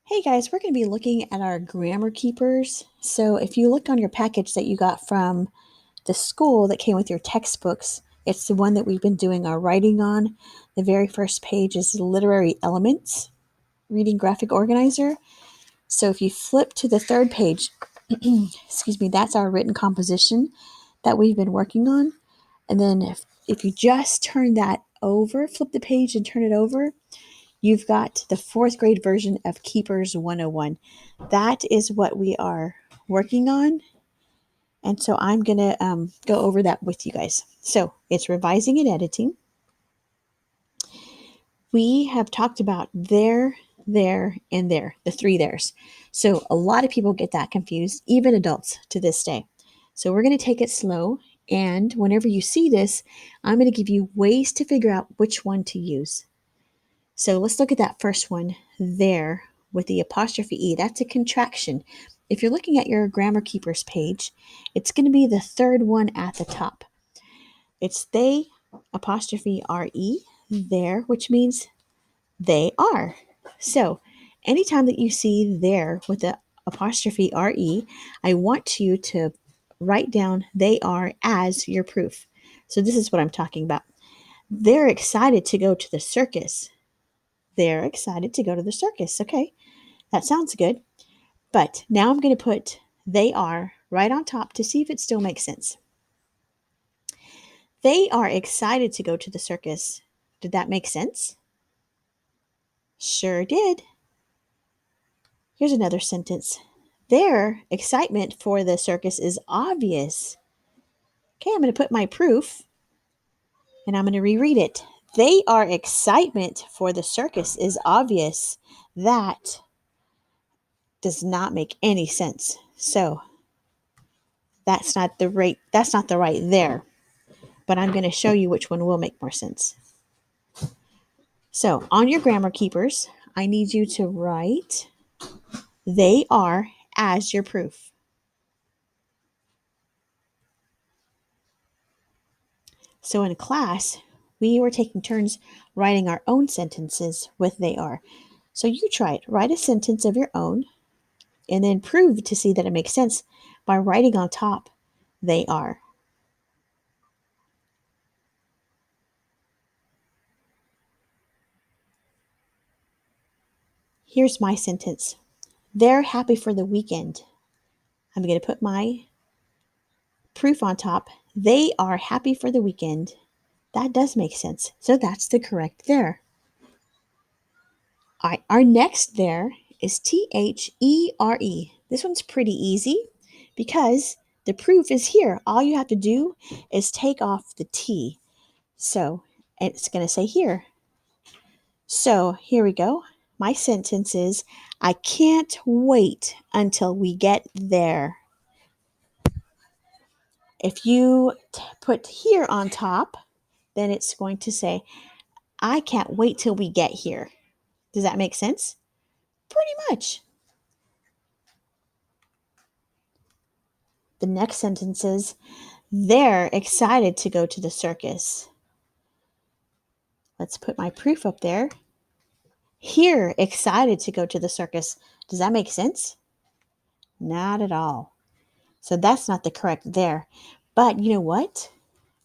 Hey guys, we're going to be looking at our grammar keepers. So if you looked on your package that you got from the school that came with your textbooks, it's the one that we've been doing our writing on. The very first page is Literary Elements, Reading Graphic Organizer. So if you flip to the third page, excuse me, that's our written composition that we've been working on. And then if you just turn that over, flip the page and turn it over, you've got the fourth grade version of Keepers 101. That is what we are working on. And so I'm going to go over that with you guys. So it's revising and editing. We have talked about there, and there, the three there's. So a lot of people get that confused, even adults to this day. So we're going to take it slow. And whenever you see this, I'm going to give you ways to figure out which one to use. So let's look at that first one there with the apostrophe E. That's a contraction. If you're looking at your Grammar Keepers page, it's going to be the third one at the top. It's they apostrophe RE there, which means they are. So anytime that you see there with the apostrophe RE, I want you to write down they are as your proof. So this is what I'm talking about. They're excited to go to the circus. They're excited to go to the circus. Okay, that sounds good. But now I'm going to put they are right on top to see if it still makes sense. They are excited to go to the circus. Did that make sense? Sure did. Here's another sentence. Their excitement for the circus is obvious. Okay, I'm going to put my proof and I'm going to reread it. They are excitement for the circus is obvious. That does not make any sense. So that's not the right there. But I'm going to show you which one will make more sense. So on your grammar keepers, I need you to write they are as your proof. So in class, we were taking turns writing our own sentences with they are. So you try it. Write a sentence of your own and then prove to see that it makes sense by writing on top they are. Here's my sentence. They're happy for the weekend. I'm going to put my proof on top. They are happy for the weekend. That does make sense. So that's the correct there. All right, our next there is THERE. This one's pretty easy because the proof is here. All you have to do is take off the T. So it's going to say here. So here we go. My sentence is, I can't wait until we get there. If you put here on top, then it's going to say, I can't wait till we get here. Does that make sense? Pretty much. The next sentence is, they're excited to go to the circus. Let's put my proof up there. Here, excited to go to the circus. Does that make sense? Not at all. So that's not the correct there. But you know what?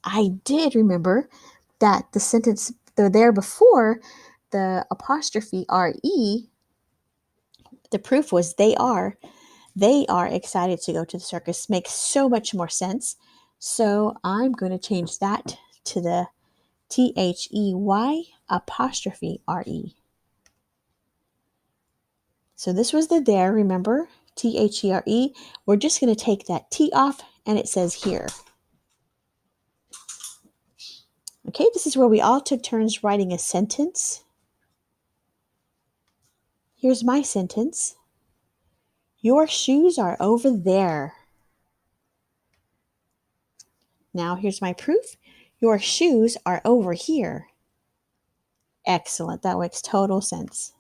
I did remember that the sentence there before the apostrophe RE, the proof was they are. They are excited to go to the circus. Makes so much more sense. So I'm going to change that to the THEY apostrophe RE. So this was the there, remember? THERE. We're just going to take that T off and it says here. Okay, this is where we all took turns writing a sentence. Here's my sentence. Your shoes are over there. Now here's my proof. Your shoes are over here. Excellent. That makes total sense.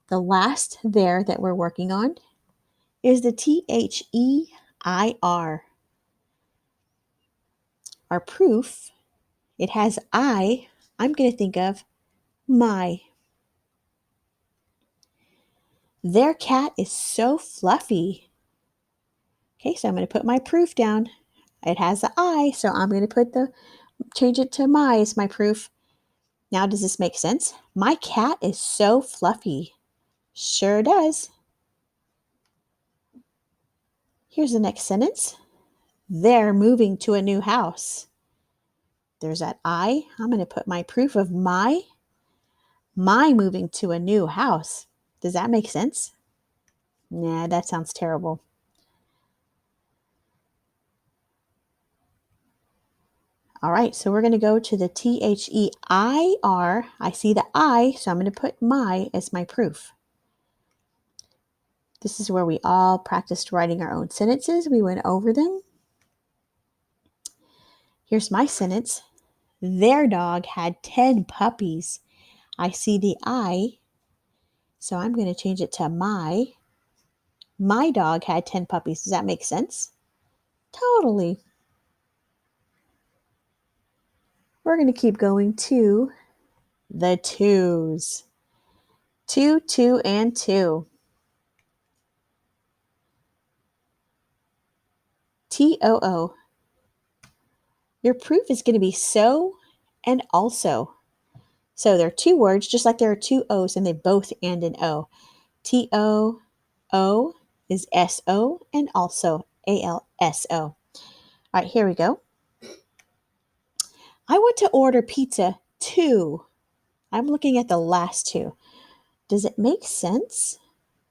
The last there that we're working on is the THEIR. Our proof, it has I'm going to think of my. Their cat is so fluffy. Okay, so I'm going to put my proof down. It has the I, so I'm going to change it to my as my proof. Now, does this make sense? My cat is so fluffy. Sure does. Here's the next sentence. They're moving to a new house. There's that I. I'm going to put my proof of my moving to a new house. Does that make sense? Nah, that sounds terrible. All right, so we're going to go to the THEIR. I see the I, so I'm going to put my as my proof. This is where we all practiced writing our own sentences. We went over them. Here's my sentence. Their dog had 10 puppies. I see the I, so I'm going to change it to my. My dog had 10 puppies. Does that make sense? Totally. We're going to keep going to the twos. 2, 2, and 2. TOO. Your proof is going to be so and also. So there are two words, just like there are two O's, and they both end in O. TOO is SO and also ALSO. All right, here we go. I want to order pizza too. I'm looking at the last two. Does it make sense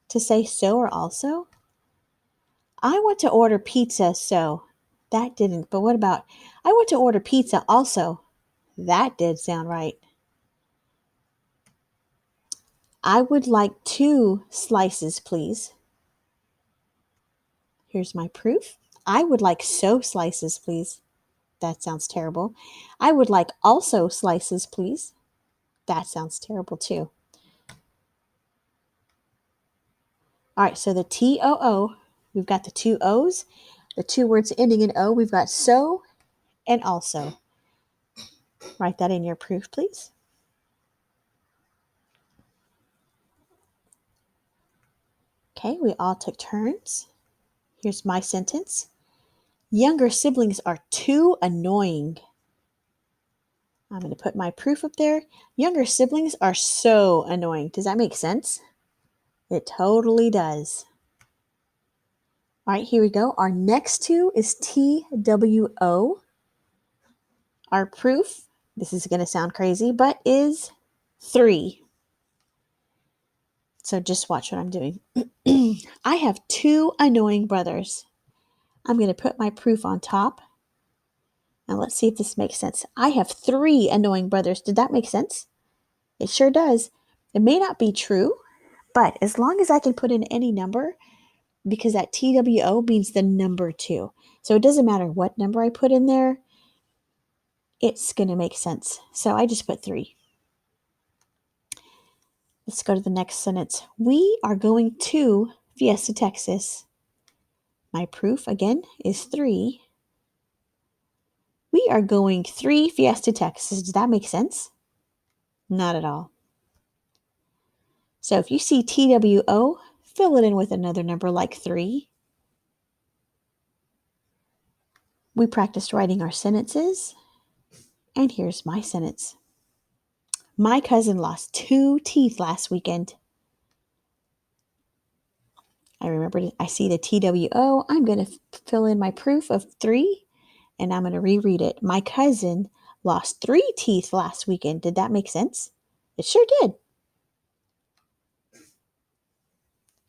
to say so or also? I want to order pizza, so that didn't. But what about I want to order pizza also? That did sound right. I would like 2 slices, please. Here's my proof. I would like so slices, please. That sounds terrible. I would like also slices, please. That sounds terrible too. All right, so the TOO, we've got the two O's, the two words ending in O, we've got so and also. Write that in your proof, please. Okay, we all took turns. Here's my sentence. Younger siblings are too annoying. I'm going to put my proof up there. Younger siblings are so annoying. Does that make sense? It totally does. All right, here we go. Our next two is TWO. Our proof, this is going to sound crazy, but is 3. So just watch what I'm doing. I have 2 annoying brothers. I'm going to put my proof on top. Now let's see if this makes sense. I have 3 annoying brothers. Did that make sense? It sure does. It may not be true, but as long as I can put in any number, because that TWO means the number 2. So it doesn't matter what number I put in there, it's going to make sense. So I just put 3. Let's go to the next sentence. We are going to Fiesta, Texas. My proof, again, is 3. We are going 3 Fiesta, Texas. Does that make sense? Not at all. So if you see TWO, fill it in with another number like 3. We practiced writing our sentences. And here's my sentence. My cousin lost 2 teeth last weekend. I remembered I see the TWO. I'm going to fill in my proof of 3, and I'm going to reread it. My cousin lost 3 teeth last weekend. Did that make sense? It sure did.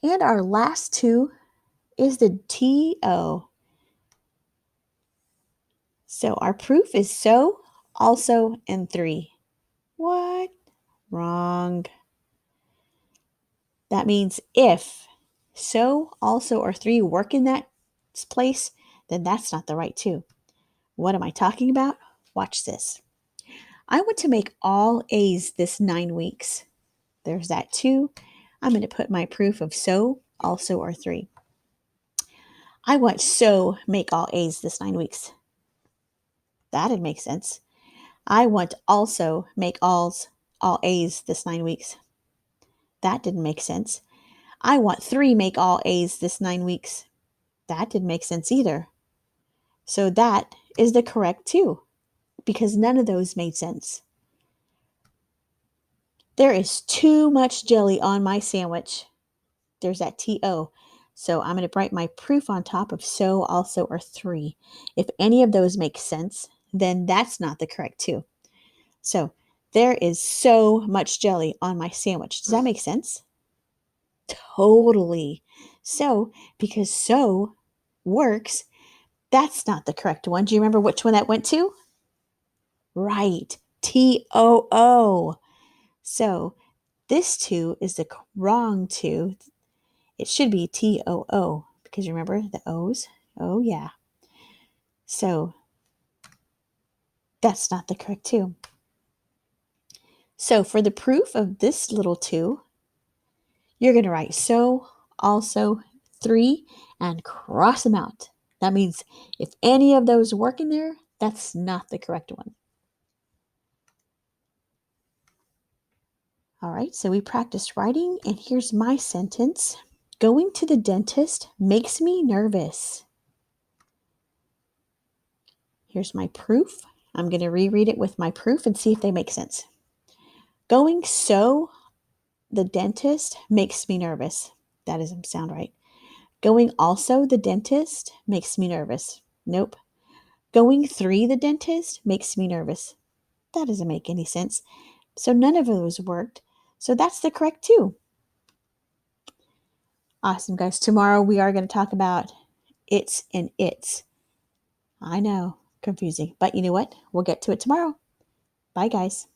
And our last two is the TO. So our proof is so, also, and 3. What? Wrong. That means if so, also, or 3 work in that place, then that's not the right 2. What am I talking about? Watch this. I want to make all A's this 9 weeks. There's that 2. I'm going to put my proof of so, also, or 3. I want so make all A's this 9 weeks. That'd make sense. I want also make all A's this 9 weeks. That didn't make sense. I want 3 make all A's this 9 weeks. That didn't make sense either. So that is the correct 2 because none of those made sense. There is too much jelly on my sandwich. There's that TO. So I'm going to write my proof on top of so, also, or 3. If any of those make sense, then that's not the correct 2. So there is so much jelly on my sandwich. Does that make sense? Totally. So because so works, that's not the correct one. Do you remember which one that went to? Right. TOO. So this 2 is the wrong 2. It should be TOO because remember the O's? Oh, yeah. So that's not the correct 2. So for the proof of this little 2, you're going to write so, also, 3, and cross them out. That means if any of those work in there, that's not the correct one. All right, so we practiced writing, and here's my sentence. Going to the dentist makes me nervous. Here's my proof. I'm going to reread it with my proof and see if they make sense. Going so the dentist makes me nervous. That doesn't sound right. Going also the dentist makes me nervous. Nope. Going 3 the dentist makes me nervous. That doesn't make any sense. So none of those worked. So that's the correct 2. Awesome, guys. Tomorrow we are going to talk about it's and its. I know, confusing. But you know what? We'll get to it tomorrow. Bye, guys.